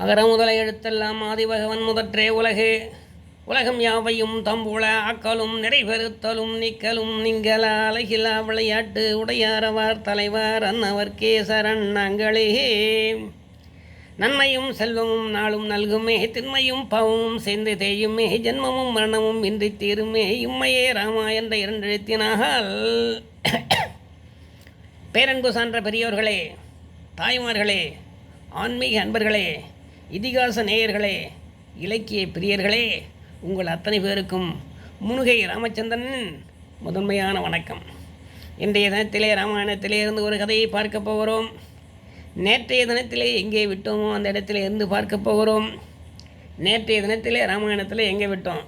அகர முதல எழுத்தெல்லாம் ஆதிபகவன் முதற்றே உலகு. உலகம் யாவையும் தம்புள ஆக்கலும் நிறைபெறுத்தலும் நிக்கலும் நீங்கள அழகிலா விளையாட்டு உடையாரவார் தலைவர் அன்னவர்க்கே சரண் நாங்களே. நன்மையும் செல்வமும் நாளும் நல்குமே, திண்மையும் பாவமும் சேர்ந்து தேயுமே, ஜென்மமும் மரணமும் இன்றி தீருமே, இம்மையே ராமா என்ற இரண்டெழுத்தினாகால். பேரன்பு சான்ற பெரியோர்களே, தாய்மார்களே, ஆன்மீக அன்பர்களே, இதிகாச நேயர்களே, இலக்கிய பிரியர்களே, உங்கள் அத்தனை பேருக்கும் முனுகை ராமச்சந்திரனின் முதன்மையான வணக்கம். இன்றைய தினத்திலே ராமாயணத்திலே இருந்து ஒரு கதையை பார்க்க போகிறோம். நேற்றைய தினத்திலே எங்கே விட்டோமோ அந்த இடத்திலே இருந்து பார்க்க போகிறோம். நேற்றைய தினத்திலே ராமாயணத்தில் எங்கே விட்டோம்?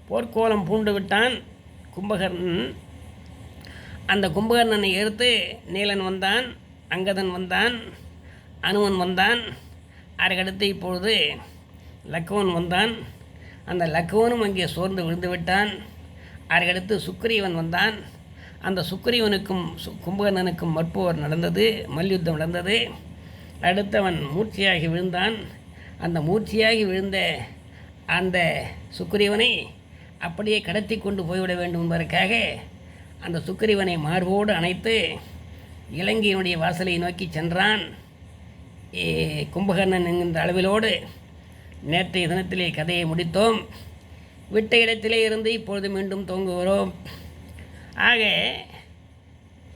போர்க்கோலம் பூண்டு விட்டான் கும்பகர்ணன். அந்த கும்பகர்ணனை எடுத்து நீலன் வந்தான், அங்கதன் வந்தான், அனுமன் வந்தான். அதற்கடுத்து இப்பொழுது லக்குவன் வந்தான். அந்த லக்குவனும் அங்கே சோர்ந்து விழுந்து விட்டான். அதற்கடுத்து சுக்ரீவன் வந்தான். அந்த சுக்ரீவனுக்கும் கும்பகர்ணனுக்கும் மற்போர் நடந்தது, மல்யுத்தம் நடந்தது. அடுத்தவன் மூர்ச்சியாகி விழுந்தான். அந்த மூர்ச்சியாகி விழுந்த அந்த சுக்ரீவனை அப்படியே கடத்தி கொண்டு போய்விட வேண்டும் என்பதற்காக அந்த சுக்ரீவனை மார்போடு அணைத்து இலங்கையினுடைய வாசலை நோக்கி சென்றான் கும்பகர்ணன் என்கின்ற அளவிலோடு. நேற்றைய தினத்திலே கதையை முடித்தோம். விட்ட இடத்திலே இருந்து இப்பொழுது மீண்டும் துவங்குகிறோம். ஆக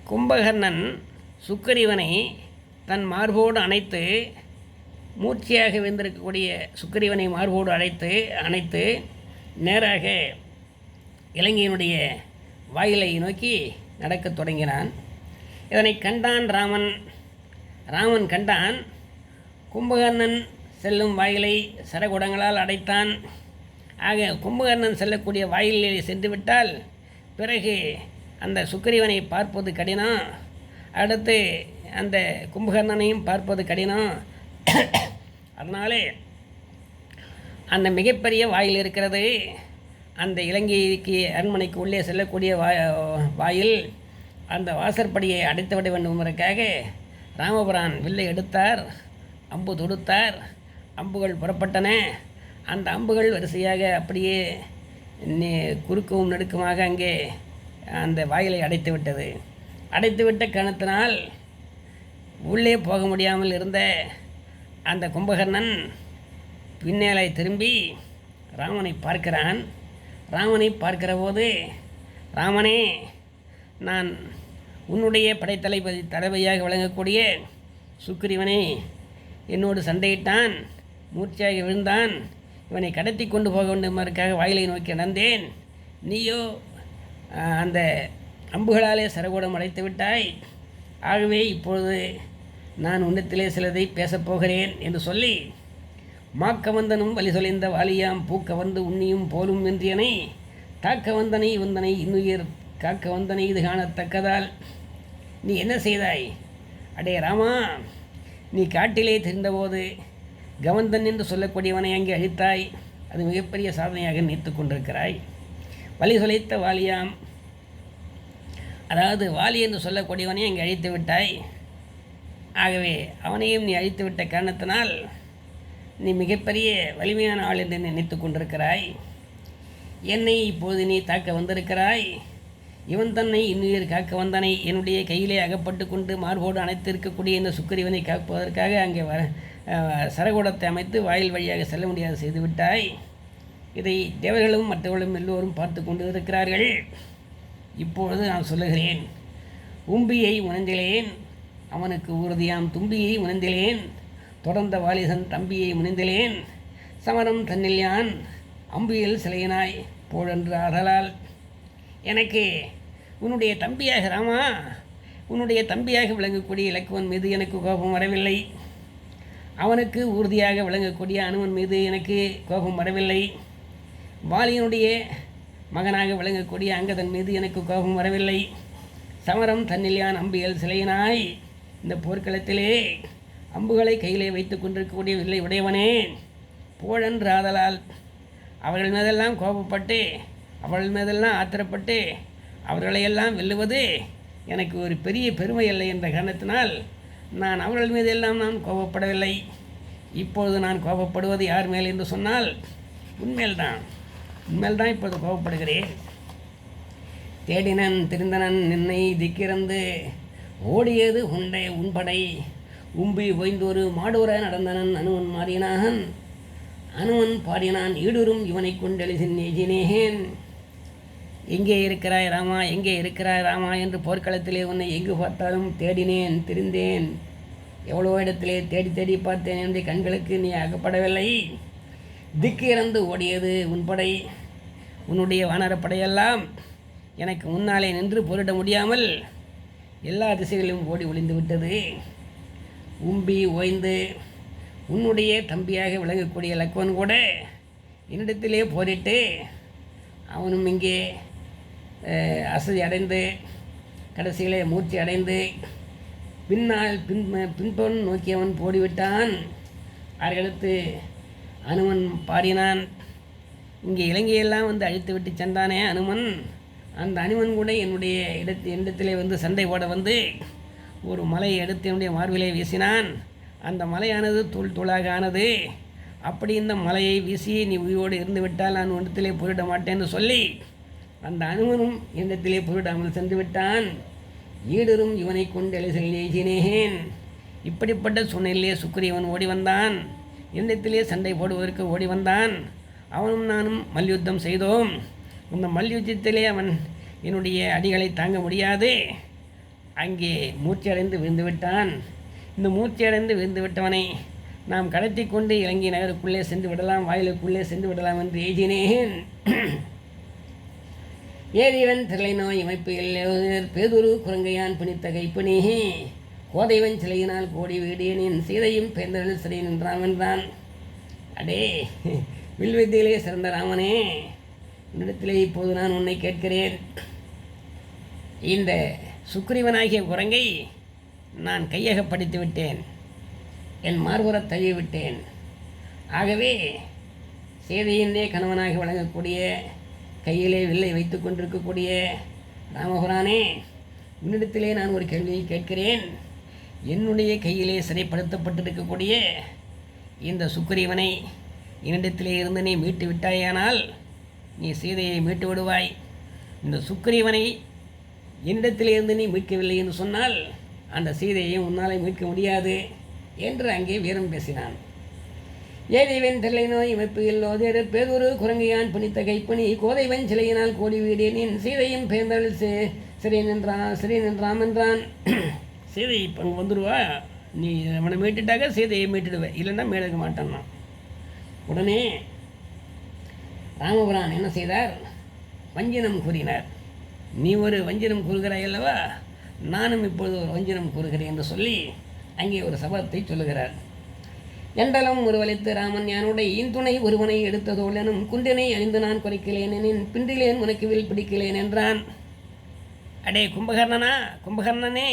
கும்பகர்ணன் சுக்கிரீவனை தன் மார்போடு அணைத்து, மூர்ச்சியாக விழுந்திருக்கக்கூடிய சுக்கிரீவனை மார்போடு அணைத்து நேராக இலங்கையினுடைய வாயிலை நோக்கி நடக்கத் தொடங்கினான். இதனை கண்டான் ராமன் கண்டான். கும்பகர்ணன் செல்லும் வாயிலை சரகுடங்களால் அடைத்தான். ஆக கும்பகர்ணன் செல்லக்கூடிய வாயிலில் சென்றுவிட்டால் பிறகு அந்த சுக்கிரீவனை பார்ப்பது கடினம், அடுத்து அந்த கும்பகர்ணனையும் பார்ப்பது கடினம். அதனாலே அந்த மிகப்பெரிய வாயில் இருக்கிறது. அந்த இலங்கைக்கு அரண்மனைக்கு உள்ளே செல்லக்கூடிய வாயில், அந்த வாசற்படியை அடைத்துவிட வேண்டும் என்பதற்காக ராமபிரான் வில்லை எடுத்தார், அம்பு தொடுத்தார். அம்புகள் புறப்பட்டன. அந்த அம்புகள் வரிசையாக அப்படியே குறுக்கவும் நெடுக்குமாக அங்கே அந்த வாயிலை அடைத்துவிட்ட காரணத்தினால் உள்ளே போக முடியாமல் இருந்த அந்த கும்பகர்ணன் பின்னேலை திரும்பி ராமனை பார்க்கிறான். ராமனை பார்க்கிற போது, ராமனே, நான் உன்னுடைய தலைவையாக விளங்கக்கூடிய சுக்கிரீவனை என்னோடு சண்டையிட்டான், மூர்ச்சியாக விழுந்தான். இவனை கடத்தி கொண்டு போக வேண்டுமாறுக்காக வாயிலை நோக்கி நடந்தேன். நீயோ அந்த அம்புகளாலே சரகூடம் அடைத்து விட்டாய். ஆகவே இப்பொழுது நான் உன்னத்திலே சிலதை பேசப்போகிறேன் என்று சொல்லி, மாக்க வந்தனும் வழி சொலைந்த வாலியாம் பூக்க வந்து உன்னியும் போலும் என்றியனை தாக்க வந்தனை வந்தனை இன்னுயிர் காக்க வந்தனை இது காணத்தக்கதால் நீ என்ன செய்தாய்? அடே ராமா, நீ காட்டிலே தெரிந்தபோது கவந்தன் என்று சொல்லக்கூடியவனை அங்கே அழித்தாய். அது மிகப்பெரிய சாதனையாக நினைத்து கொண்டிருக்கிறாய். வழி சொலைத்த வாலியாம், அதாவது வாலி என்று சொல்லக்கூடியவனை அங்கே அழித்து விட்டாய். ஆகவே அவனையும் நீ அழித்து விட்ட காரணத்தினால் நீ மிகப்பெரிய வலிமையான ஆள் என்று நினைத்து கொண்டிருக்கிறாய். என்னை இப்போது நீ தாக்க வந்திருக்கிறாய். இவன் தன்னை இன்னுயிர் காக்க வந்தனை என்னுடைய கையிலே அகப்பட்டு கொண்டு மார்போடு அணைத்திருக்கக்கூடிய இந்த சுக்கிரீவனை காப்பதற்காக அங்கே சரகூடத்தை அமைத்து வாயில் வழியாக செல்ல முடியாது செய்துவிட்டாய். இதை தேவர்களும் மற்றவர்களும் எல்லோரும் பார்த்து கொண்டு இருக்கிறார்கள். இப்பொழுது நான் சொல்லுகிறேன். உம்பியை உணர்ந்திலேன், அவனுக்கு உறுதியாம் தும்பியை உணர்ந்திலேன், தொடர்ந்த வாலிசன் தம்பியை முனைந்திலேன், சமரம் தன்னில் யான் அம்பியில் சிலையினாய் போழென்று ஆதலால். எனக்கு உன்னுடைய தம்பியாக ராமா, உன்னுடைய தம்பியாக விளங்கக்கூடிய இலக்குவன் மீது எனக்கு கோபம் வரவில்லை. அவனுக்கு உறுதியாக விளங்கக்கூடிய அனுமன் மீது எனக்கு கோபம் வரவில்லை. வாலியனுடைய மகனாக விளங்கக்கூடிய அங்கதன் மீது எனக்கு கோபம் வரவில்லை. சமரம் தன்னில்யான் அம்பியல் சிலையினாய், இந்த போர்க்களத்திலே அம்புகளை கையிலே வைத்து கொண்டிருக்கக்கூடிய வில்லை உடையவனே, போழென்று ஆதலால். அவர்கள் மீதெல்லாம் கோபப்பட்டு, அவர்கள் மீதெல்லாம் ஆத்திரப்பட்டு அவர்களையெல்லாம் வெல்லுவது எனக்கு ஒரு பெரிய பெருமை இல்லை என்ற காரணத்தினால் நான் அவர்கள் மீதெல்லாம் நான் கோபப்படவில்லை. இப்பொழுது நான் கோபப்படுவது யார் மேல் என்று சொன்னால் உன்மேல்தான். உன்மேல்தான் இப்பொழுது கோபப்படுகிறேன். தேடினன் திருந்தனன் நின்னை திக்கிறந்து ஓடியது உண்டை உன்படை உம்பி ஓய்ந்தொரு மாடூர நடந்தனன் அனுமன் மாறினான். அனுமன் பாடினான் ஈடுறும் இவனை கொண்டெழுதின் எஜினேன். எங்கே இருக்கிறாய் ராமா, எங்கே இருக்கிறாய் ராமா என்று போர்க்களத்திலே உன்னை எங்கு பார்த்தாலும் தேடினேன் திரிந்தேன். எவ்வளோ இடத்திலே தேடி தேடி பார்த்தேன் என்று கண்களுக்கு நீ அகப்படவில்லை. திக்கு இறந்து ஓடியது உன் படை. உன்னுடைய வானரப்படையெல்லாம் எனக்கு முன்னாலே நின்று போரிட முடியாமல் எல்லா திசைகளிலும் ஓடி ஒளிந்து விட்டது. உம்பி ஓய்ந்து உன்னுடைய தம்பியாக விளங்கக்கூடிய லக்வன் கூட என்னிடத்திலே போரிட்டு அவனும் இங்கே அசதி அடைந்து கடைசியிலே மூர்ச்சி அடைந்து பின்னால் பின்பொன் நோக்கியவன் போடிவிட்டான். அதற்கடுத்து அனுமன் பாடினான். இங்கே இலங்கையெல்லாம் வந்து அழித்து விட்டு சென்றானே அனுமன். அந்த அனுமன் கூட என்னிடத்திலே வந்து சண்டை போட வந்து ஒரு மலையை எடுத்து என்னுடைய மார்பிலே வீசினான். அந்த மலையானது தூள் தூளாக ஆனது. அப்படி இந்த மலையை வீசி நீ உயிரோடு இருந்து விட்டால் நான் ஒன்றத்திலே போரிட மாட்டேன்னு சொல்லி அந்த அனுமனும் என்னிடத்திலே போரிடாமல் சென்று விட்டான். ஈடரும் இவனை கொண்டு எழுசினேன். இப்படிப்பட்ட சூழ்நிலையிலே சுக்கிரீவன் ஓடி வந்தான். என்னிடத்திலே சண்டை போடுவதற்கு ஓடி வந்தான். அவனும் நானும் மல்யுத்தம் செய்தோம். அந்த மல்யுத்தத்திலே அவன் என்னுடைய அடிகளை தாங்க முடியாது அங்கே மூர்ச்சியடைந்து விழுந்து விட்டான். இந்த மூர்ச்சியடைந்து விழுந்து விட்டவனை நாம் கடத்தி கொண்டு இலங்கை நகருக்குள்ளே சென்று விடலாம், வாயிலுக்குள்ளே சென்று விடலாம் என்று ஏகினேன். ஏதிவன் திரளை நோய் அமைப்பு பேதுரு குரங்கையான் பிணித்த கைப்பணி கோதைவன் சிலையினால் கோடி வீடியனின் சீதையும் பேர்ந்தவள் சிறை நின்றான் என்றான். அடே வில்வித்தியிலே சிறந்த ராமனே, என்னிடத்திலே இப்போது நான் உன்னை கேட்கிறேன். இந்த சுக்ரீவனாகிய குரங்கை நான் கையகப்படுத்தி விட்டேன், என் மார்புறத் தழுவி விட்டேன். ஆகவே சீதையின்றே கணவனாக வழங்கக்கூடிய கையிலே வில்லை வைத்து கொண்டிருக்கக்கூடிய ராமபுரானே, உன்னிடத்திலே நான் ஒரு கேள்வியை கேட்கிறேன். என்னுடைய கையிலே சிறைப்படுத்தப்பட்டிருக்கக்கூடிய இந்த சுக்ரீவனை என்னிடத்திலே இருந்து நீ மீட்டு விட்டாயானால் நீ சீதையை மீட்டு விடுவாய். இந்த சுக்ரீவனை என்னிடத்திலே இருந்து நீ மீட்கவில்லை என்று சொன்னால் அந்த சீதையை உன்னாலே மீட்க முடியாது என்று அங்கே வீரம் பேசினான். ஏதைவன் தில்லை நோய் அமைப்பு இல்லோதேர் பேதொரு குரங்கையான் பிணித்த கைப்பணி கோதைவன் சிலையினால் கோடி வீடேனின் சீதையும் பேர்ந்தள் சிறை நின்றாம் என்றான். சீதை இப்போ வந்துடுவா, நீ அவனை மீட்டுட்டாக்க சீதையை மீட்டுடுவேன், இல்லைன்னா மீட்க மாட்டான். உடனே ராமபுரான் என்ன செய்தார்? வஞ்சினம் கூறினார். நீ ஒரு வஞ்சினம் கூறுகிறாய் அல்லவா, நானும் இப்பொழுது ஒரு வஞ்சினம் கூறுகிறேன் என்று சொல்லி அங்கே ஒரு சபதத்தை சொல்லுகிறார். எண்டலம் ஒருவளித்து ராமன் யானுடைய ஈந்துணை ஒருவனை எடுத்ததோழனும் குண்டினை அணிந்து நான் குறைக்கலேன் எனின் பின்றிலேன் உனக்கு வில் பிடிக்கலேன் என்றான். அடே கும்பகர்ணனே,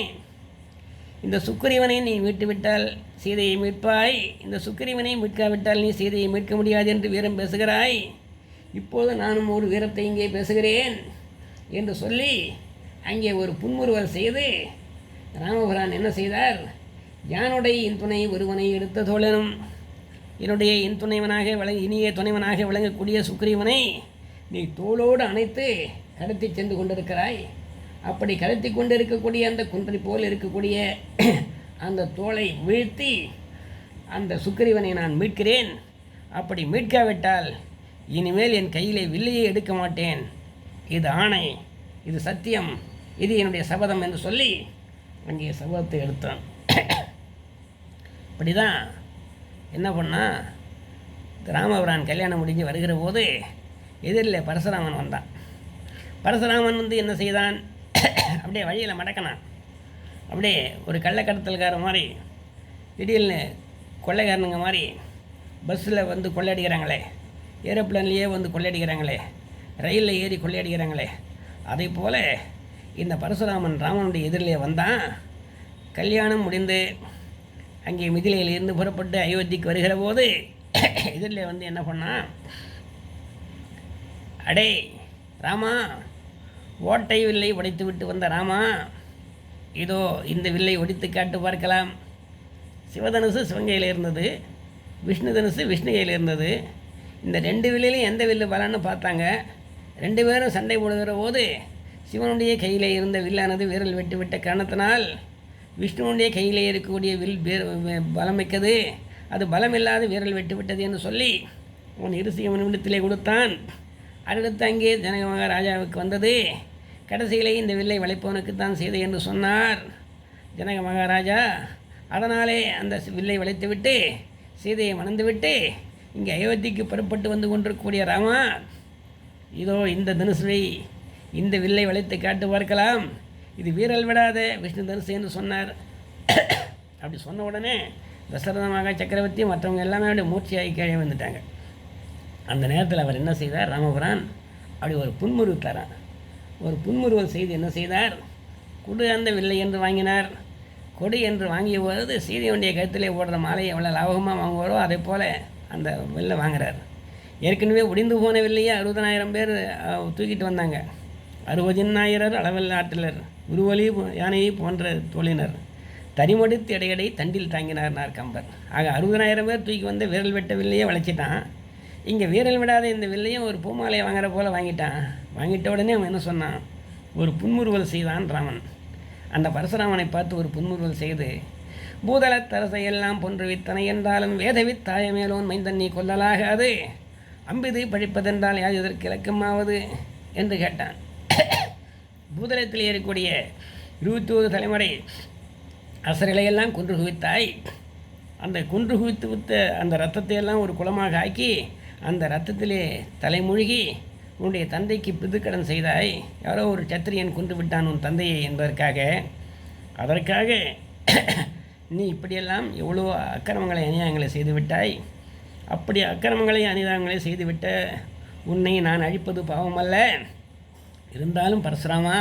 இந்த சுக்கிரீவனை நீ மீட்டுவிட்டால் சீதையை மீட்பாய், இந்த சுக்கிரீவனை மீட்காவிட்டால் நீ சீதையை மீட்க முடியாது என்று வீரம் பேசுகிறாய். இப்போது நானும் ஒரு வீரத்தை இங்கே பேசுகிறேன் என்று சொல்லி அங்கே ஒரு புன்முறுவல் செய்து ராமபுரான் என்ன செய்தார்? யானுடைய இன்துணை ஒருவனை எடுத்த தோழனும் என்னுடைய இன்துணைவனாக இனிய துணைவனாக விளங்கக்கூடிய சுக்ரீவனை நீ தோளோடு அணைத்து கடத்தி சென்று கொண்டிருக்கிறாய். அப்படி கடத்தி கொண்டிருக்கக்கூடிய அந்த குன்றை போல் இருக்கக்கூடிய அந்த தோளை வீழ்த்தி அந்த சுக்ரீவனை நான் மீட்கிறேன். அப்படி மீட்காவிட்டால் இனிமேல் என் கையிலே வில்லையை எடுக்க மாட்டேன். இது ஆணை, இது சத்தியம், இது என்னுடைய சபதம் என்று சொல்லி அங்கே சபதத்தை எடுத்தான். இப்படி தான் என்ன பண்ணால் ராமபுரான் கல்யாணம் முடிஞ்சு வருகிற போது எதிரில் பரசுராமன் வந்தான். பரசுராமன் வந்து என்ன செய்தான்? அப்படியே வழியில் மடக்கினான். அப்படியே ஒரு கள்ளக்கடத்தல்கார மாதிரி திடீர்னு கொள்ளைக்காரனுங்க மாதிரி பஸ்ஸில் வந்து கொள்ளையடிக்கிறாங்களே, ஏரோப்ளேன்லேயே வந்து கொள்ளையடிக்கிறாங்களே, ரயிலில் ஏறி கொள்ளையடிக்கிறாங்களே, அதே போல் இந்த பரசுராமன் ராமனுடைய எதிரிலே வந்தான். கல்யாணம் முடிந்து அங்கே மிதிலையிலிருந்து புறப்பட்டு அயோத்திக்கு வருகிற போது எதிரில் வந்து என்ன பண்ணான்? அடே ராமா, ஓட்டை வில்லை உடைத்து விட்டு வந்த ராமா, இதோ இந்த வில்லை ஒடித்து காட்டு பார்க்கலாம். சிவதனுசு சிவங்கையில் இருந்தது. விஷ்ணு தனுசு விஷ்ணு கையில் இருந்தது. இந்த 2 வில்லையும் எந்த வில்லு பலன்னு பார்த்தாங்க. 2 பேரும் சண்டை போடுகிற போது சிவனுடைய கையில் இருந்த வில்லானது வீரல் வெட்டு விட்ட காரணத்தினால் விஷ்ணுவுடைய கையிலே இருக்கக்கூடிய வில் பலம் மிக்கது, அது பலமில்லாத வீரல் வெட்டு விட்டது என்று சொல்லி அவன் இருசி அவனிடத்திலே கொடுத்தான். அடுத்து அங்கே ஜனக மகாராஜாவுக்கு வந்தது. கடைசியிலே இந்த வில்லை வளைப்பவனுக்குத்தான் செய்து என்று சொன்னார் ஜனக மகாராஜா. அதனாலே அந்த வில்லை வளைத்துவிட்டு சீதையை மணந்துவிட்டு இங்கே அயோத்திக்கு புறப்பட்டு வந்து கொண்டிருக்கக்கூடிய ராமா, இதோ இந்த தனுசுவை இந்த வில்லை வளைத்து காட்டு பார்க்கலாம், இது வீரல் விடாத விஷ்ணு தனுசு என்று சொன்னார். அப்படி சொன்ன உடனே தசரத சக்கரவர்த்தி மற்றவங்க எல்லாமே அப்படி மூர்ச்சியாகி கீழே வந்துட்டாங்க. அந்த நேரத்தில் அவர் என்ன செய்தார், ராமபுரான் அப்படி ஒரு புன்முறுவல் ஒரு புன்முறுவல் செய்து என்ன செய்தார், கொடு அந்த வில்லை என்று வாங்கினார். கொடு என்று வாங்கிய போது சீதையுடைய கருத்திலே ஓடுற மாலையை எவ்வளோ லாபகமாக வாங்குவாரோ அதே போல் அந்த வில்லை வாங்குறார். ஏற்கனவே ஒடிந்து போன வில்லையே 60,000 பேர் தூக்கிட்டு வந்தாங்க. 60,000 அளவில் ஆற்றலர், உருவலி யானையை போன்ற தோழினர், தனிமடித்து இடையடை தண்டில் தாங்கினார்னார் கம்பர். ஆக 60,000 பேர் தூக்கி வந்து வீரல் வெட்ட வில்லையே வளைச்சிட்டான். இங்கே வீரல் விடாத இந்த வில்லையும் ஒரு பூமாலையை வாங்குற போல் வாங்கிட்டான். வாங்கிட்ட உடனே அவன் என்ன சொன்னான், ஒரு புன்முறுவல் செய்தான் ராமன். அந்த பரசுராமனை பார்த்து ஒரு புன்முறுவல் செய்து, பூதலத்தரசையெல்லாம் பொன்றுவித்தனை என்றாலும் வேதவித்தாய மேலோன் மைந்தன் நீ கொல்லலாகாது, அம்பிது பழிப்பதென்றால் யார் இதற்கு இலக்கமாவது என்று கேட்டான். பூதலத்தில் ஏறக்கூடிய 21 தலைமுறை அசரையெல்லாம் கொன்று குவித்தாய். அந்த கொன்று குவித்து வித்த அந்த இரத்தத்தை எல்லாம் ஒரு குளமாக ஆக்கி அந்த இரத்தத்திலே தலைமூழ்கி உன்னுடைய தந்தைக்கு பிதுக்கடன் செய்தாய். யாரோ ஒரு சத்திரியன் கொன்று விட்டான் உன் தந்தையை என்பதற்காக. அதற்காக நீ இப்படியெல்லாம் எவ்வளோ அக்கிரமங்களை அநியாயங்களை செய்துவிட்டாய். அப்படி அக்கிரமங்களை அநியாயங்களை செய்துவிட்ட உன்னை நான் அழிப்பது பாவமல்ல. இருந்தாலும் பரசுராமா,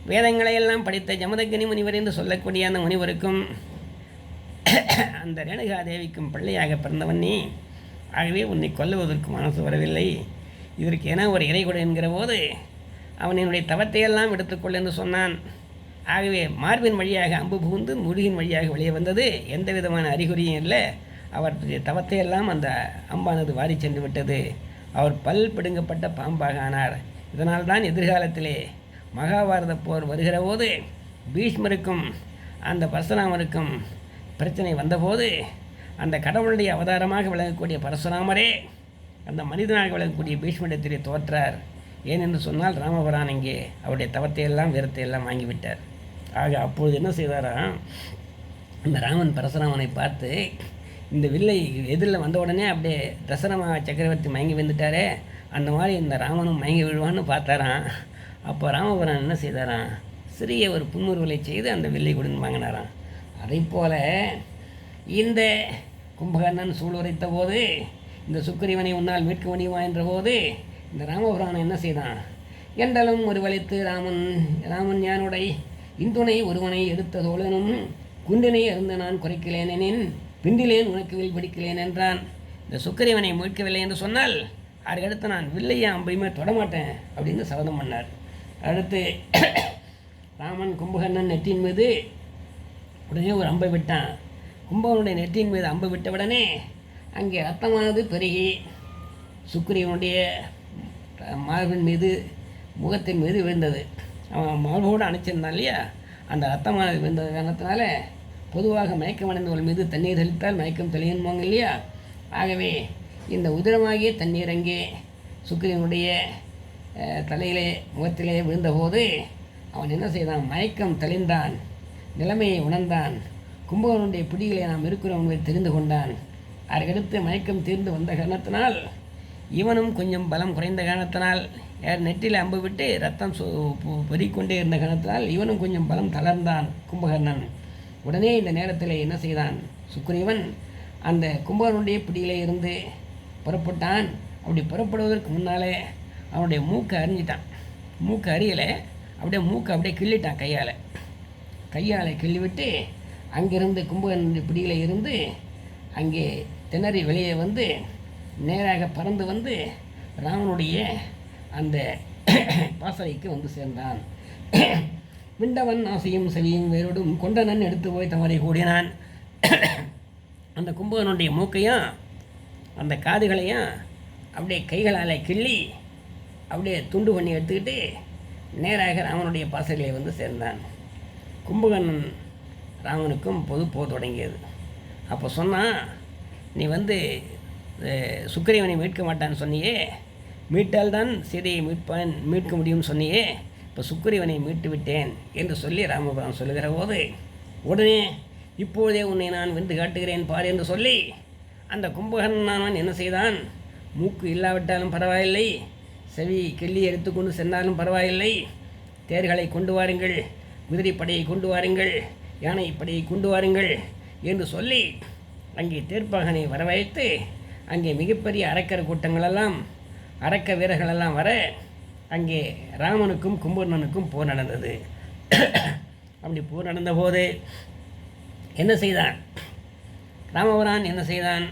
வேதங்களையெல்லாம் படித்த ஜமதக்னி முனிவர் என்று சொல்லக்கூடிய அந்த முனிவருக்கும் அந்த ரேணுகாதேவிக்கும் பிள்ளையாக பிறந்தவன் நீ. ஆகவே உன்னை கொல்லுவதற்கு மனசு வரவில்லை. இதற்கு என ஒரு இறைகொடு என்கிற போது அவன் என்னுடைய தவத்தையெல்லாம் எடுத்துக்கொள் என்று சொன்னான். ஆகவே மார்பின் வழியாக அம்பு புகுந்து முதுகின் வழியாக வெளியே வந்தது. எந்த விதமான அறிகுறியும் இல்லை. அவருடைய தவத்தையெல்லாம் அந்த அம்பானது வாரி சென்று விட்டது. அவர் பல் பிடுங்கப்பட்ட பாம்பாக ஆனார். இதனால்தான் எதிர்காலத்திலே மகாபாரத போர் வருகிற போது பீஷ்மருக்கும் அந்த பரசுராமருக்கும் பிரச்சனை வந்தபோது அந்த கடவுளுடைய அவதாரமாக விளங்கக்கூடிய பரசுராமரே அந்த மனிதனாக விளங்கக்கூடிய பீஷ்மரிடத்திலே தோற்றார். ஏனென்று சொன்னால் ராமபுரான் இங்கே அவருடைய தவத்தையெல்லாம் வீரத்தையெல்லாம் வாங்கிவிட்டார். ஆக அப்பொழுது என்ன செய்தாராம், அந்த ராமன் பரசுராமனை பார்த்து இந்த வில்லை எதிரில் வந்த உடனே அப்படியே தசரமா சக்கரவர்த்தி மயங்கி வந்துட்டாரே, அந்த மாதிரி இந்த ராமனும் மயங்கி விழுவான்னு பார்த்தாராம். அப்போ ராமபுரான் என்ன செய்தாராம், சிறிய ஒரு புன்முறுவலை செய்து அந்த வில்லை கொடுத்து வாங்கினாராம். அதை போல் இந்த கும்பகர்ணன் சூளுரைத்த போது இந்த சுக்கிரீவனை உன்னால் மீட்க முடியுமா என்ற போது இந்த ராமபுராணம் என்ன செய்தான், என்றாலும் ஒரு வலித்து ராமன் யானுடை இந்துணை ஒருவனை எடுத்த தோழனும் குண்டினை அருந்து நான் குறைக்கலேனெனின் பிண்டிலேன் உனக்கு வில் பிடிக்கலேன் என்றான். இந்த சுக்கிரீவனை மீட்கவில்லை என்று சொன்னால் அதுக்கடுத்து நான் வில்லையா அம்பையுமே தொடமாட்டேன் அப்படின்னு சபதம் பண்ணார். அடுத்து ராமன் கும்பகர்ணன் நெற்றியின் மீது உடனே ஒரு அம்பை விட்டான். கும்பகனுடைய நெற்றியின் மீது அம்பு விட்டவுடனே அங்கே ரத்தமானது பெருகி சுக்கிரீவனுடைய மார்பின் மீது முகத்தின் மீது விழுந்தது. அவன் மார்போடு அணைச்சிருந்தான் இல்லையா, அந்த ரத்தமானது விழுந்தது காரணத்தினால பொதுவாக மயக்கமடைந்தவர்கள் மீது தண்ணீர் தெளித்தால் மயக்கம் தெளியணுமாங்க இல்லையா. ஆகவே இந்த உதிரமாகிய தண்ணீர் அங்கே சுக்கிரீவனுடைய தலையிலே முகத்திலே விழுந்தபோது அவன் என்ன செய்தான், மயக்கம் தெளிந்தான், நிலைமையை உணர்ந்தான், கும்பகனுடைய பிடிகளை நாம் இருக்கிறோம் என்பதை தெரிந்து கொண்டான். அதற்கடுத்து மயக்கம் தீர்ந்து வந்த காரணத்தினால் இவனும் கொஞ்சம் பலம் குறைந்த காரணத்தினால் நெற்றியில் அம்பு விட்டு ரத்தம் பெருகிக்கொண்டே இருந்த காரணத்தினால் இவனும் கொஞ்சம் பலம் தளர்ந்தான் கும்பகர்ணன். உடனே இந்த நேரத்தில் என்ன செய்தான், சுக்கிரீவன் அந்த கும்பகனுடைய பிடியிலே இருந்து புறப்பட்டான். அப்படி புறப்படுவதற்கு முன்னாலே அவனுடைய மூக்கை அறிஞ்சிட்டான். மூக்கை அறியலை, அப்படியே மூக்கை அப்படியே கிள்ளிட்டான் கையால் கிள்ளிவிட்டு அங்கிருந்து கும்பகனுடைய பிடியில் இருந்து அங்கே திணறி வெளியே வந்து நேராக பறந்து வந்து ராமனுடைய அந்த பாசறைக்கு வந்து சேர்ந்தான். விண்டவன் ஆசையும் செவியும் வேரோடும் கொண்டனன் எடுத்து போய் தவறை கூடினான். அந்த கும்பகனுடைய மூக்கையும் அந்த காதுகளையும் அப்படியே கைகளால் கிள்ளி அப்படியே துண்டு பண்ணி எடுத்துக்கிட்டு நேராக ராமனுடைய பாசறையை வந்து சேர்ந்தான். கும்பகர்ணன் ராமனுக்கும் போர் தொடங்கியது. அப்போ சொன்னான், நீ வந்து சுக்கிரீவனை மீட்க மாட்டான்னு சொன்னியே, மீட்டால்தான் சீதையை மீட்க முடியும்னு சொன்னியே, இப்போ சுக்கிரீவனை மீட்டு விட்டேன் என்று சொல்லி ராமபுரம் சொல்லுகிற போது, உடனே இப்போதே உன்னை நான் வென்று காட்டுகிறேன் பார் என்று சொல்லி அந்த கும்பகர்ணன் என்ன செய்தான், மூக்கு இல்லாவிட்டாலும் பரவாயில்லை, செவி கிள்ளி எடுத்துக்கொண்டு சென்றாலும் பரவாயில்லை, தேர்களை கொண்டு வாருங்கள், குதிரைப்படையை கொண்டு வாருங்கள், யானைப்படையை கொண்டு வாருங்கள் என்று சொல்லி அங்கே தேர்ப்பாகனை வரவழைத்து அங்கே மிகப்பெரிய அரக்கர் கூட்டங்களெல்லாம் அரக்க வீரர்களெல்லாம் வர அங்கே ராமனுக்கும் கும்பகர்ணனுக்கும் போர் நடந்தது. அப்படி போர் நடந்தபோது என்ன செய்தான் ராமபிரான், என்ன செய்தான்,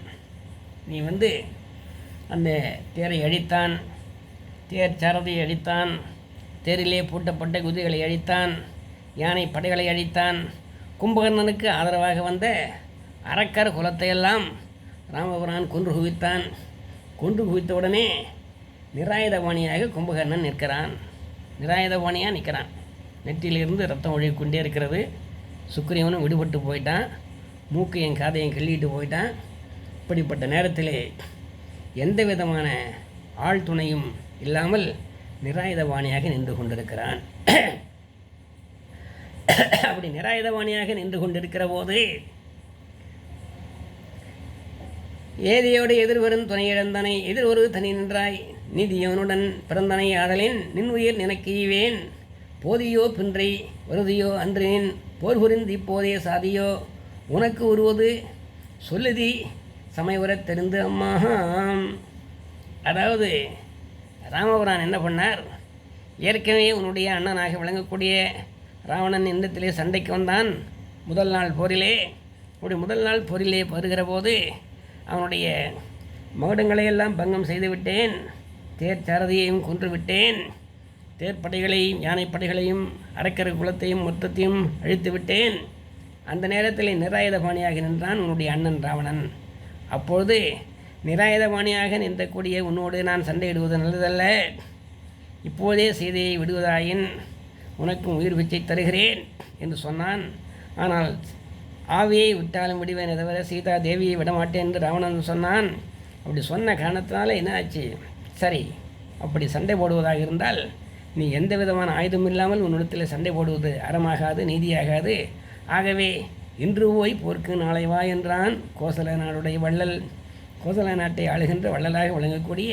நீ வந்து அந்த தேரை அழித்தான், தேர் சாரதியை அழித்தான், தேரிலே பூட்டப்பட்ட குதிரைகளை அழித்தான், யானை படைகளை அழித்தான். கும்பகர்ணனுக்கு ஆதரவாக வந்த அரக்கர் குலத்தையெல்லாம் ராமபிரான் கொன்று குவித்தான். கொன்று குவித்தவுடனே நிராயுதபாணியாக கும்பகர்ணன் நிற்கிறான். நிராயுதபாணியாக நிற்கிறான். நெற்றியிலிருந்து ரத்தம் ஒழிக்கொண்டே இருக்கிறது. சுக்கிரீவனும் விடுபட்டு போயிட்டான். மூக்கையும் காதையும் கிள்ளிட்டு போயிட்டான். இப்படிப்பட்ட நேரத்திலே எந்த விதமான ஆள் துணையும் இல்லாமல் நிராயுதபாணியாக நின்று கொண்டிருக்கிறான். அப்படி நிராயுதபாணியாக நின்று கொண்டிருக்கிற போது ஏதியோடு எதிர்வரும் துணை இழந்தனை எதிர் ஒரு தனி நின்றாய், நீதியோனுடன் பிறந்தனை ஆதலின் நின் உயிர் நினக்கு ஈவேன், போதியோ பின்றை வருதியோ அன்றினின் போர் புரிந்து இப்போதே சாதியோ உனக்கு உருவது சொல்லுதி சமயவரத் தெரிந்து அம்மாஹாம். அதாவது ராமபிரான் என்ன பண்ணார், ஏற்கனவே உன்னுடைய அண்ணனாக விளங்கக்கூடிய ராவணன் இடத்திலே சண்டைக்கு வந்தான் முதல் நாள் போரிலே. அப்படி முதல் நாள் போரிலே வருகிற போது அவனுடைய மகுடங்களையெல்லாம் பங்கம் செய்து விட்டேன், தேர் சாரதியையும் கொன்று விட்டேன், தேர்ப்படைகளையும் யானைப்படைகளையும் அரக்கர் குலத்தையும் மொத்தத்தையும் அழித்து விட்டேன். அந்த நேரத்தில் நிராயுதபாணியாக நின்றான் உன்னுடைய அண்ணன் ராவணன். அப்பொழுது நிராயுதபாணியாக நின்றக்கூடிய உன்னோடு நான் சண்டையிடுவது நல்லதல்ல, இப்போதே சீதையை விடுவதாயின் உனக்கும் உயிர் பிச்சை தருகிறேன் என்று சொன்னான். ஆனால் ஆவியை விட்டாலும் விடுவேன், தவிர சீதா தேவியை விடமாட்டேன் என்று ராவணன் சொன்னான். அப்படி சொன்ன காரணத்தினால என்ன ஆச்சு, சரி அப்படி சண்டை போடுவதாக இருந்தால் நீ எந்த விதமான ஆயுதம் இல்லாமல் உன்னிடத்தில் சண்டை போடுவது அறமாகாது, நீதியாகாது. ஆகவே இன்று போய் போர்க்கு நாளை வா என்றான் கோசல நாடுடைய வள்ளல். கோசல நாட்டை ஆளுகின்ற வள்ளலாக விளங்கக்கூடிய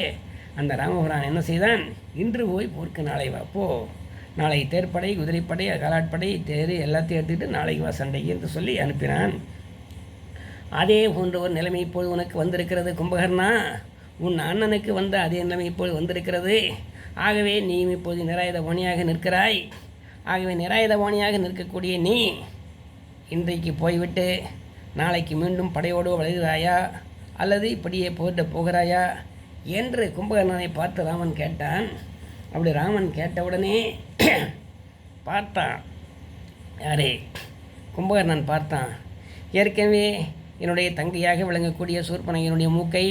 அந்த ராமபிரான் என்ன செய்தான், இன்று போய் போர்க்கு நாளை வா, போ, நாளை தேர்ப்படை குதிரைப்படை காலாட்படை தேர் எல்லாத்தையும் எடுத்துக்கிட்டு நாளைக்கு வா சண்டைக்கு என்று சொல்லி அனுப்பினான். அதே போன்ற ஒரு நிலைமை இப்போது உனக்கு வந்திருக்கிறது கும்பகர்ணா, உன் அண்ணனுக்கு வந்த அதே நிலைமை இப்போது வந்திருக்கிறது. ஆகவே நீ இப்போது நிராயுதபாணியாக நிற்கிறாய். ஆகவே நிராயுதபாணியாக நிற்கக்கூடிய நீ இன்றைக்கு போய்விட்டு நாளைக்கு மீண்டும் படையோடு வளர்கிறாயா அல்லது இப்படியே போயிட்டு போகிறாயா என்று கும்பகர்ணனை பார்த்து ராமன் கேட்டான். அப்படி ராமன் கேட்டவுடனே பார்த்தான், யாரே கும்பகர்ணன் பார்த்தான், ஏற்கனவே என்னுடைய தங்கையாக விளங்கக்கூடிய சூர்பனகனுடைய மூக்கை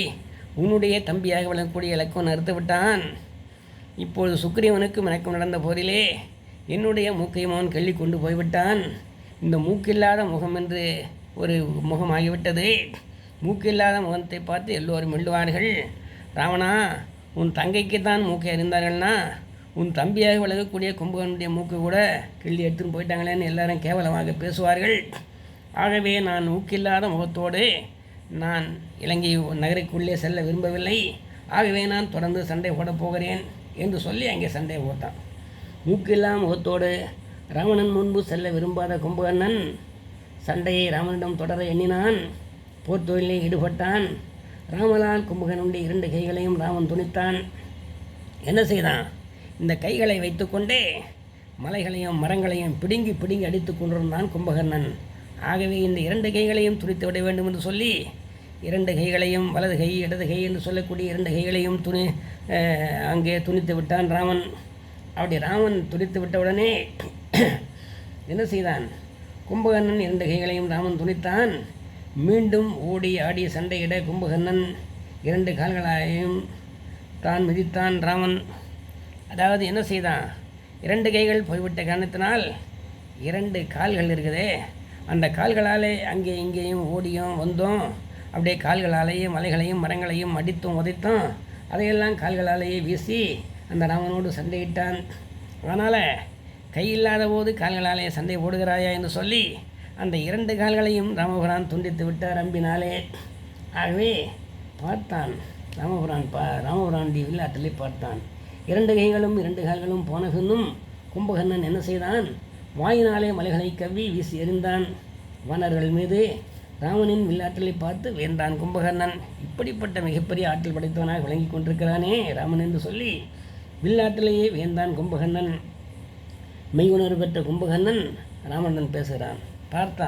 உன்னுடைய தம்பியாக விளங்கக்கூடிய இலக்குவன் அறுத்து விட்டான். இப்பொழுது சுக்கிரீவனுக்கும் எனக்கும் நடந்த போரிலே என்னுடைய மூக்கையும் அவன் கிள்ளி கொண்டு போய்விட்டான். இந்த மூக்கில்லாத முகம் என்று ஒரு முகம் ஆகிவிட்டது. மூக்கில்லாத முகத்தை பார்த்து எல்லோரும் வெல்லுவார்கள். ராவணா, உன் தங்கைக்கு தான் மூக்கை அறிந்தார்கள்னா உன் தம்பியாக விலகக்கூடிய கும்பகனுடைய மூக்கு கூட கிள்ளி எடுத்துன்னு போயிட்டாங்களேன்னு எல்லாரும் கேவலமாக பேசுவார்கள். ஆகவே நான் மூக்கில்லாத முகத்தோடு நான் இலங்கை நகருக்குள்ளே செல்ல விரும்பவில்லை. ஆகவே நான் தொடர்ந்து சண்டை போடப் போகிறேன் என்று சொல்லி அங்கே சண்டை போட்டான். மூக்கில்லா முகத்தோடு ராவணன் முன்பு செல்ல விரும்பாத கும்பகர்ணன் சண்டையை ராமனிடம் தொடர எண்ணினான். போர் தொழிலில் ஈடுபட்டான். ராமலால் கும்பகனுடைய 2 கைகளையும் ராமன் துணித்தான். என்ன செய்தான், இந்த கைகளை வைத்துக்கொண்டே மலைகளையும் மரங்களையும் பிடுங்கி பிடுங்கி அடித்து கொண்டிருந்தான் கும்பகர்ணன். ஆகவே இந்த 2 கைகளையும் துணித்து விட வேண்டும் என்று சொல்லி 2 கைகளையும் வலது கை இடது கை என்று சொல்லக்கூடிய 2 கைகளையும் அங்கே துணித்து விட்டான் ராமன். அப்படி ராமன் துணித்து விட்டவுடனே என்ன செய்தான், கும்பகர்ணன் 2 கைகளையும் ராமன் துணித்தான். மீண்டும் ஓடி ஆடி சண்டையிட கும்பகர்ணன் 2 கால்களாயும் தான் மிதித்தான். ராமன் அதாவது என்ன செய்தான், 2 கைகள் போய்விட்ட காரணத்தினால் 2 கால்கள் இருக்குதே, அந்த கால்களாலே அங்கே இங்கேயும் ஓடியும் வந்தோம். அப்படியே கால்களாலேயே மலைகளையும் மரங்களையும் அடித்தும் உதைத்தோம். அதையெல்லாம் கால்களாலேயே வீசி அந்த ராமனோடு சண்டையிட்டான். அதனால் கை இல்லாத போது கால்களாலே சண்டை போடுகிறாயா என்று சொல்லி அந்த 2 கால்களையும் ராமபுரான் துண்டித்து விட்டார் அம்பினாலே. ஆகவே பார்த்தான் ராமபுரானுடைய வில்லாற்றலை பார்த்தான். 2 கைகளும் 2 கால்களும் போன பின்னும் கும்பகர்ணன் என்ன செய்தான், வாயினாலே மலைகளை கவ்வி வீசி எறிந்தான். வானர்கள் மீது ராமனின் வில்லாற்றலை பார்த்து வேந்தான் கும்பகர்ணன். இப்படிப்பட்ட மிகப்பெரிய ஆற்றல் படைத்தவனாக விளங்கி கொண்டிருக்கிறானே ராமன் என்று சொல்லி வில்லாற்றலையே வேந்தான் கும்பகர்ணன். மெய் உணர்வு பெற்ற கும்பகர்ணன் ராமனுடன் பேசுகிறான். பார்த்தா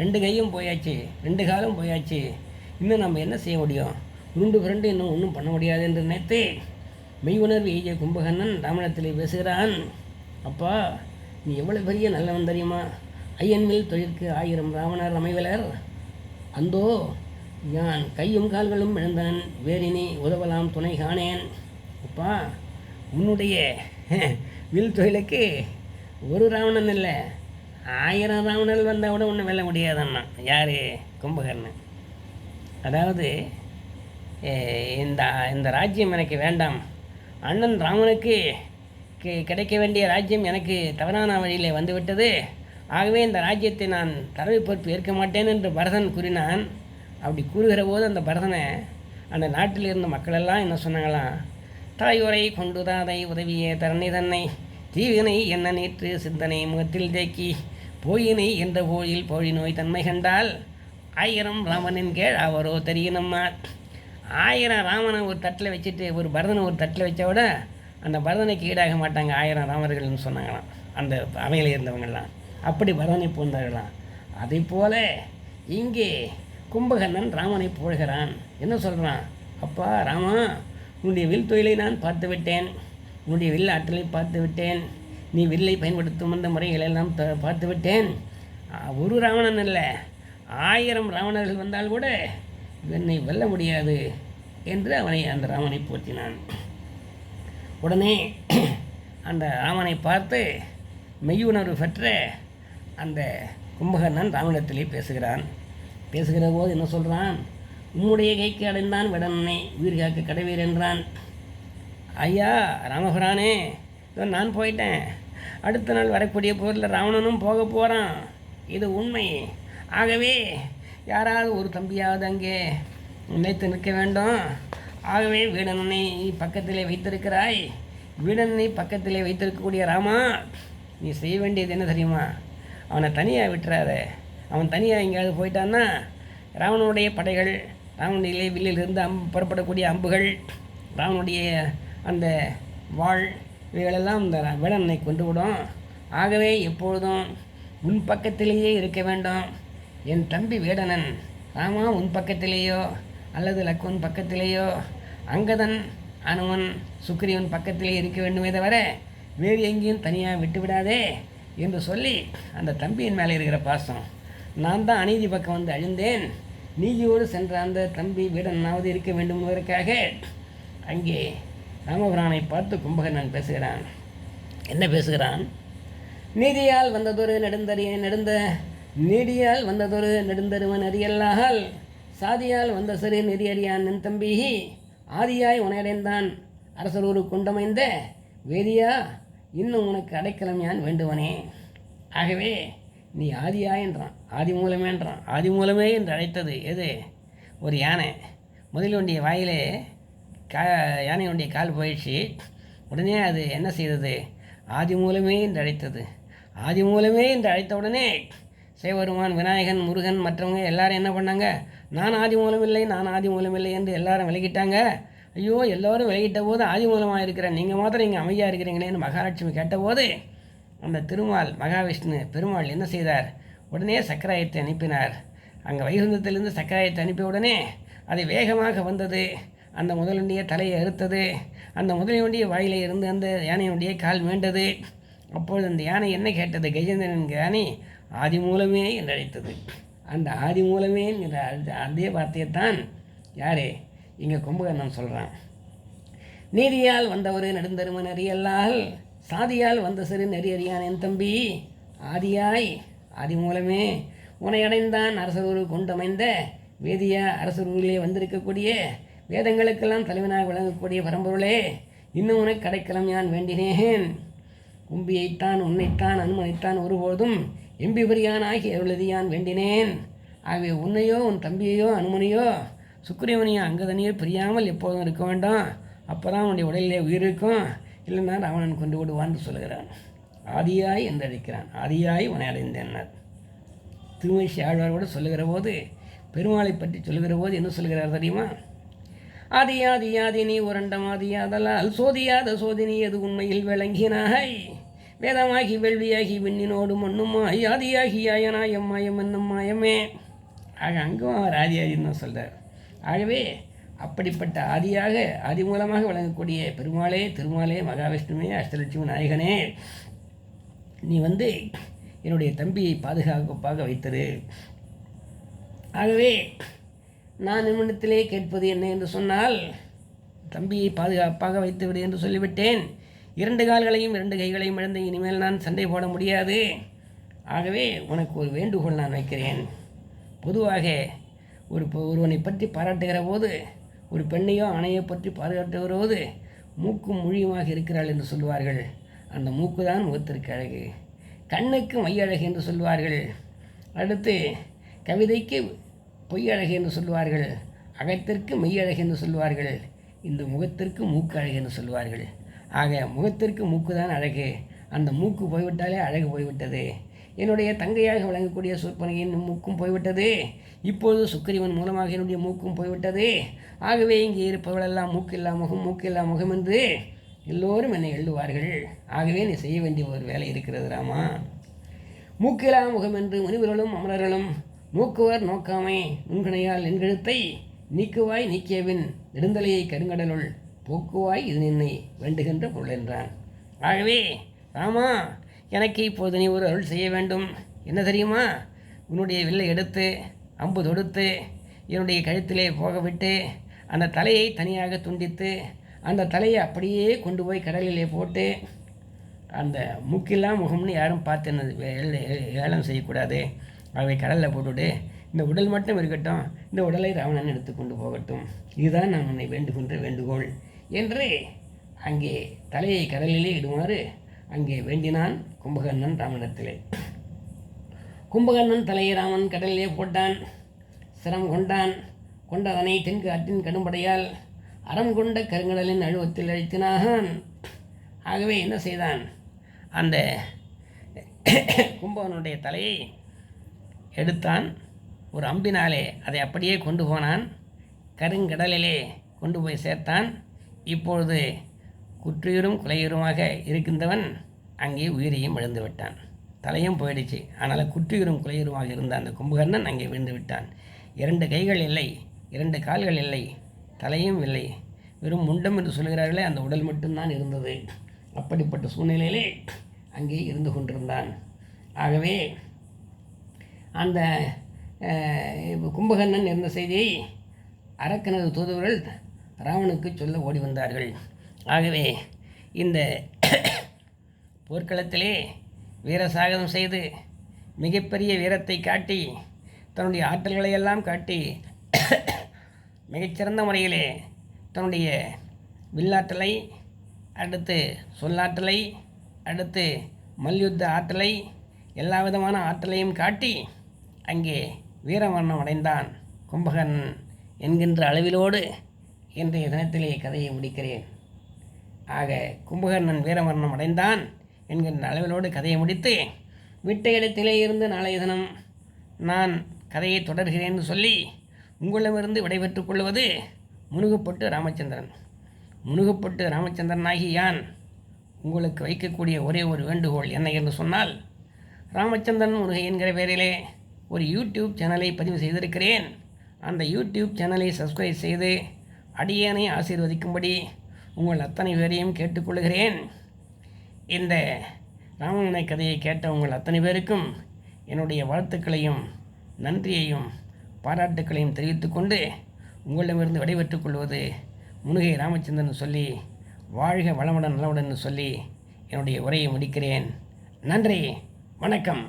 2 கையும் போயாச்சு, 2 காலும் போயாச்சு, இன்னும் நம்ம என்ன செய்ய முடியும், உருண்டு புரண்டு இன்னும் ஒன்றும் பண்ண முடியாது என்று நினைத்து மெய் உணர்வு எய்திய கும்பகர்ணன் ராமனிடத்திலே பேசுகிறான். அப்பா, நீ எவ்வளவு பெரிய நல்லவன் தெரியுமா, ஐயன்மேல் தொழிற்கு 1000 ராவணர் அமைவலர், அந்தோ யான் கையும் கால்களும் இழந்தனன், வேறினி உதவலாம் துணை காணேன். அப்பா, உன்னுடைய வில் தொழிலுக்கு ஒரு ராவணன் இல்லை, 1000 ராவணர்கள் வந்தால் கூட ஒன்றும் வெல்ல முடியாதண்ணா. யார்? கும்பகர்ணன். அதாவது இந்த ராஜ்யம் எனக்கு வேண்டாம், அண்ணன் ராமனுக்கு கிடைக்க வேண்டிய ராஜ்யம் எனக்கு தவறான வழியில் வந்துவிட்டது, ஆகவே இந்த ராஜ்யத்தை நான் தலைமை பொறுப்பு ஏற்க மாட்டேன் என்று பரதன் கூறினான். அப்படி கூறுகிற போது அந்த பரதனை அந்த நாட்டில் இருந்த மக்களெல்லாம் என்ன சொன்னாங்களாம், தாயுரை கொண்டு தாதை உதவியே தரணி தன்னை தீவினை என்ன நேற்று சிந்தனை முகத்தில் தேக்கி போயினை என்ற போழில் போழி நோய் தன்மை கண்டால் 1000 ராமனின் கேள் அவரோ தெரியணும்மா. 1000 ராமனை ஒரு தட்டில் வச்சுட்டு ஒரு பரதனை ஒரு தட்டில் வச்ச விட அந்த பரதனைக்கு ஈடாக மாட்டாங்க 1000 ராமர்கள்னு சொன்னாங்களாம் அந்த அவையில் இருந்தவங்கள்லாம். அப்படி பரதனை போந்தார்களாம். அதை போல இங்கே கும்பகர்ணன் ராமனை புகழ்கிறான். என்ன சொல்கிறான், அப்பா ராமா, உன்னுடைய வில் தொழிலை நான் பார்த்து விட்டேன், உன்னுடைய வில் ஆற்றலை பார்த்து விட்டேன், நீ வில்லை பயன்படுத்தும் அந்த முறைகளெல்லாம் பார்த்து விட்டேன். ஒரு ராவணன் இல்லை, 1000 ராவணர்கள் வந்தால் கூட என்னை வெல்ல முடியாது என்று அந்த ராமனை போற்றினான். உடனே அந்த ராமனை பார்த்து மெய்யுணர்வு பெற்ற அந்த கும்பகர்ணன் ராமனிடத்திலே பேசுகிற போது என்ன சொல்கிறான், உம்முடைய கைக்கு அடைந்தான் விடனை உயிர் காக்க கடவீர் என்றான். ஐயா ராமபுரானே, நான் போயிட்டேன், அடுத்த நாள் வரக்கூடிய போரில் ராவணனும் போக போகிறான், இது உண்மை. ஆகவே யாராவது ஒரு தம்பியாவது அங்கே நினைத்து நிற்க வேண்டும். ஆகவே வீடனை பக்கத்திலே வைத்திருக்கிறாய், வீடனை பக்கத்திலே வைத்திருக்கக்கூடிய ராமா, நீ செய்ய வேண்டியது என்ன தெரியுமா, அவனை தனியாக விட்டுறாத. அவன் தனியாக எங்கேயாவது போயிட்டான்னா ராவனுடைய படைகள், ராவனுடைய வில்லிலிருந்து புறப்படக்கூடிய அம்புகள், ராவனுடைய அந்த வாழ், இவைகளெல்லாம் இந்த வேடனை கொண்டு விடும். ஆகவே எப்பொழுதும் உன் பக்கத்திலேயே இருக்க வேண்டும். என் தம்பி வேடனன் ராமா உன் பக்கத்திலேயோ அல்லது லக்குவன் பக்கத்திலேயோ, அங்கதன் அனுமன் சுக்ரீவன் பக்கத்திலே இருக்க வேண்டுமே தவிர வேறு எங்கேயும் தனியாக விட்டுவிடாதே என்று சொல்லி அந்த தம்பியின் மேலே இருக்கிற பாசம், நான் தான் அநீதி பக்கம் வந்து அழிந்தேன், நீதியோடு சென்ற அந்த தம்பி வீடனாவது இருக்க வேண்டும் என்பதற்காக அங்கே ராமபுரானை பார்த்து கும்பகர்ணன் பேசுகிறான். என்ன பேசுகிறான், நீதியால் வந்ததொரு நீடியால் வந்ததொரு நெடுந்தருவன் அறியல்லால் சாதியால் வந்த சிறு நெறி அறியான் என் தம்பி ஆதியாய் உனையடைந்தான் அரசரூரு கொண்டமைந்த வேதியா இன்னும் உனக்கு அடைக்கலம் யான் வேண்டுவனே. ஆகவே நீ ஆதியா என்றான், ஆதி மூலமேன்றான். ஆதி மூலமே என்று அழைத்தது எது, ஒரு யானை. முதலுடைய வாயிலே யானையுடைய கால் போயிடுச்சு. உடனே அது என்ன செய்தது, ஆதி மூலமே என்று அழைத்தது. ஆதி மூலமே என்று அழைத்த உடனே சிவபெருமான், விநாயகன், முருகன் மற்றவங்க எல்லாரும் என்ன பண்ணாங்க, நான் ஆதி மூலம் இல்லை என்று எல்லாரும் விலகிட்டாங்க. ஐயோ, எல்லோரும் விலகிட்ட போது ஆதி மூலமாக இருக்கிறேன், நீங்கள் மாத்திரம் இங்கே அமைதியாக இருக்கிறீங்களேன்னு மகாலட்சுமி கேட்டபோது அந்த திருமால் மகாவிஷ்ணு பெருமாள் என்ன செய்தார், உடனே சக்கராயத்தை அனுப்பினார். அங்கே வைகுந்தத்திலிருந்து சக்கராயத்தை அனுப்பிய உடனே அது வேகமாக வந்தது. அந்த முதலுடைய தலையை அறுத்தது. அந்த முதலுடைய வாயிலே இருந்து அந்த யானையுடைய கால் மீண்டது. அப்பொழுது அந்த யானை என்ன கேட்டது, கஜேந்திரன் யானை ஆதி மூலமே என்று அழைத்தது. அந்த ஆதி மூலமே அதே வார்த்தையைத்தான் யார் இங்கே கும்பகர்ணன் சொல்கிறான். நீதியால் வந்தவர் நெடுந்தரும நெறியல்லால் சாதியால் வந்த சிறு நெறியறியான் என் தம்பி ஆதியாய் ஆதி மூலமே உனை அடைந்தான் அரசரூர் கொண்டமைந்த வேதியா அரசரூரிலே வந்திருக்கக்கூடிய வேதங்களுக்கெல்லாம் தலைவனாக விளங்கக்கூடிய பரம்பொருளே, இன்னும் உனக்கு கடைக்கலம் யான் வேண்டினேன். கும்பியைத்தான் உன்னைத்தான் அனுமதித்தான் ஒருபோதும் எம்பிபரியானாகி அருளதியான் வேண்டினேன். ஆகவே உன்னையோ உன் தம்பியையோ அனுமனையோ சுக்கிரீவனையோ அங்கதனையோ பிரியாமல் எப்போதும் இருக்க வேண்டாம். அப்போ தான் அவனுடைய உடலிலே உயிர் இருக்கும், இல்லைன்னா ராவணன் கொண்டு விடுவான்னு சொல்கிறான். ஆதியாய் என்று அழைக்கிறான். ஆதியாய் உன்னை அடைந்தேன்னார். திருமணி ஆழ்வாரோடு சொல்லுகிற போது, பெருமாளை பற்றி சொல்லுகிற போது என்ன சொல்கிறார் தெரியுமா? ஆதியாதியாதினி உரண்டமாதியாதலால் சோதியாத சோதினி எது உண்மையில் விளங்கினாய் வேதமாகி வெள்வியாகி விண்ணினோடு மண்ணுமாய் ஆதியாகி ஆயனாயம் மாயம் என்னும் மாயமே. ஆக அங்கும் அவர் ஆதியாதின்னு தான் சொல்கிறார். ஆகவே அப்படிப்பட்ட ஆதியாக ஆதி மூலமாக விளங்கக்கூடிய பெருமாளே, திருமாலே, மகாவிஷ்ணுவே, அஷ்டலட்சுமி நாயகனே, நீ என்னுடைய தம்பியை பாதுகாப்பாக வைத்தது. ஆகவே நான் நிமிடத்திலே கேட்பது என்ன என்று சொன்னால், தம்பியை பாதுகாப்பாக வைத்துவிடு என்று சொல்லிவிட்டேன். 2 கால்களையும் 2 கைகளையும் இழந்து இனிமேல் நான் சண்டை போட முடியாது. ஆகவே உனக்கு ஒரு வேண்டுகோள் நான் வைக்கிறேன். பொதுவாக ஒருவனை பற்றி பாராட்டுகிற போது, ஒரு பெண்ணையோ ஆணையை பற்றி பாதுகாட்டுகிற போது மூக்கும் மொழியுமாக இருக்கிறாள் என்று சொல்வார்கள். அந்த மூக்கு தான் முகத்திற்கு அழகு. கண்ணுக்கு மையழகு என்று சொல்வார்கள். அடுத்து கவிதைக்கு பொய்யழகு என்று சொல்வார்கள். அகத்திற்கு மெய்யழகு என்று சொல்வார்கள். இந்த முகத்திற்கு மூக்கு அழகு என்று சொல்வார்கள். ஆக முகத்திற்கு மூக்கு தான் அழகு. அந்த மூக்கு போய்விட்டாலே அழகு போய்விட்டது. என்னுடைய தங்கையாக விளங்கக்கூடிய சூர்பனகையின் மூக்கும் போய்விட்டது. இப்பொழுது சுக்கிரீவன் மூலமாக என்னுடைய மூக்கும் போய்விட்டது. ஆகவே இங்கே இருப்பவர்களெல்லாம் மூக்கில்லா முகம் மூக்கில்லா முகம் என்று எல்லோரும் என்னை எழுதுவார்கள். ஆகவே நீ செய்ய வேண்டிய ஒரு வேலை இருக்கிறது ராமா. மூக்கிலா முகம் என்று முனிவர்களும் அமரர்களும் நோக்குவர் நோக்காமை நுண்கணையால் என்கழுத்தை நீக்குவாய் நீக்கியவின் நெடுந்தலையை கருங்கடலுள் போக்குவாய் இது நின்னை வேண்டுகின்ற பொருள் என்றான். ஆகவே ராமா, எனக்கு இப்போது நீ ஒரு அருள் செய்ய வேண்டும். என்ன தெரியுமா? உன்னுடைய வில்லை எடுத்து அம்பு தொடுத்து என்னுடைய கழுத்திலே போகவிட்டு அந்த தலையை தனியாக துண்டித்து அந்த தலையை அப்படியே கொண்டு போய் கடலிலே போட்டு, அந்த மூக்கில்லா முகம்னு யாரும் பார்த்து ஏலம் செய்யக்கூடாது. அவை கடலில் போட்டுவிடு. இந்த உடல் மட்டும் இருக்கட்டும், இந்த உடலை ராவணன் எடுத்து கொண்டு போகட்டும். இதுதான் நான் உன்னை வேண்டுகின்ற வேண்டுகோள் என்று அங்கே தலையை கடலிலே இடுமாறு அங்கே வேண்டினான் கும்பகர்ணன் ராமனிடத்திலே. கும்பகர்ணன் தலையை ராமன் கடலிலே போட்டான். சிரம் கொண்டான். கொண்டதனை தென்கு ஆற்றின் கடும்படையால் அறம் கொண்ட கருங்கடலின் அழுவத்தில் அழித்தினான். ஆகவே என்ன செய்தான்? அந்த கும்பகனுடைய தலையை எடுத்தான். ஒரு அம்பினாலே அதை அப்படியே கொண்டு போனான். கருங்கடலிலே கொண்டு போய் சேர்த்தான். இப்பொழுது குற்றியூரும் குலையூருமாக இருக்கின்றவன் அங்கே உயிரையும் இழந்து விட்டான். தலையும் போயிடுச்சு. ஆனால் குற்றியூரும் குலையூருமாக இருந்த அந்த கும்பகர்ணன் அங்கே விழுந்து விட்டான். 2 கைகள் இல்லை, 2 கால்கள் இல்லை, தலையும் இல்லை, வெறும் முண்டம் என்று சொல்கிறார்களே அந்த உடல் மட்டும்தான் இருந்தது. அப்படிப்பட்ட சூழ்நிலையிலே அங்கே இருந்து கொண்டிருந்தான். ஆகவே அந்த கும்பகர்ணன் இருந்த செய்தியை அரக்கனது தூதுவர்கள் ராவனுக்கு சொல்ல ஓடி வந்தார்கள். ஆகவே இந்த போர்க்களத்திலே வீரசாகதம் செய்து மிகப்பெரிய வீரத்தை காட்டி தன்னுடைய ஆற்றல்களை எல்லாம் காட்டி மிகச்சிறந்த முறையிலே தன்னுடைய வில்லாற்றலை, அடுத்து சொல்லாற்றலை, அடுத்து மல்யுத்த ஆற்றலை, எல்லா விதமான ஆற்றலையும் காட்டி அங்கே வீரமரணம் அடைந்தான் கும்பகர்ணன் என்கின்ற அளவிலோடு இன்றைய தினத்திலே கதையை முடிக்கிறேன். ஆக கும்பகர்ணன் வீரமரணம் அடைந்தான் என்கின்ற அளவிலோடு கதையை முடித்து விட்ட இடத்திலே இருந்து நாளைய தினம் நான் கதையை தொடர்கிறேன் சொல்லி உங்களிடமிருந்து விடைபெற்றுக் கொள்வது முனுகுப்பட்டு ராமச்சந்திரன். முனுகுப்பட்டு ராமச்சந்திரனாகி யான் உங்களுக்கு வைக்கக்கூடிய ஒரே ஒரு வேண்டுகோள் என்ன என்று சொன்னால், ராமச்சந்திரன் முருகை என்கிற பெயரிலே ஒரு யூடியூப் சேனலை பதிவு செய்திருக்கிறேன். அந்த யூடியூப் சேனலை சப்ஸ்கிரைப் செய்து அடியேனை ஆசீர்வதிக்கும்படி உங்கள் அத்தனை பேரையும் கேட்டுக்கொள்கிறேன். இந்த ராமனை கதையை கேட்ட உங்கள் அத்தனை பேருக்கும் என்னுடைய வாழ்த்துக்களையும் நன்றியையும் பாராட்டுக்களையும் தெரிவித்துக்கொண்டு உங்களிடமிருந்து விடைபெற்றுக் கொள்வது முனுகை ராமச்சந்திரன் சொல்லி வாழ்க வளமுடன் நலமுடன் சொல்லி என்னுடைய உரையை முடிக்கிறேன். நன்றி, வணக்கம்.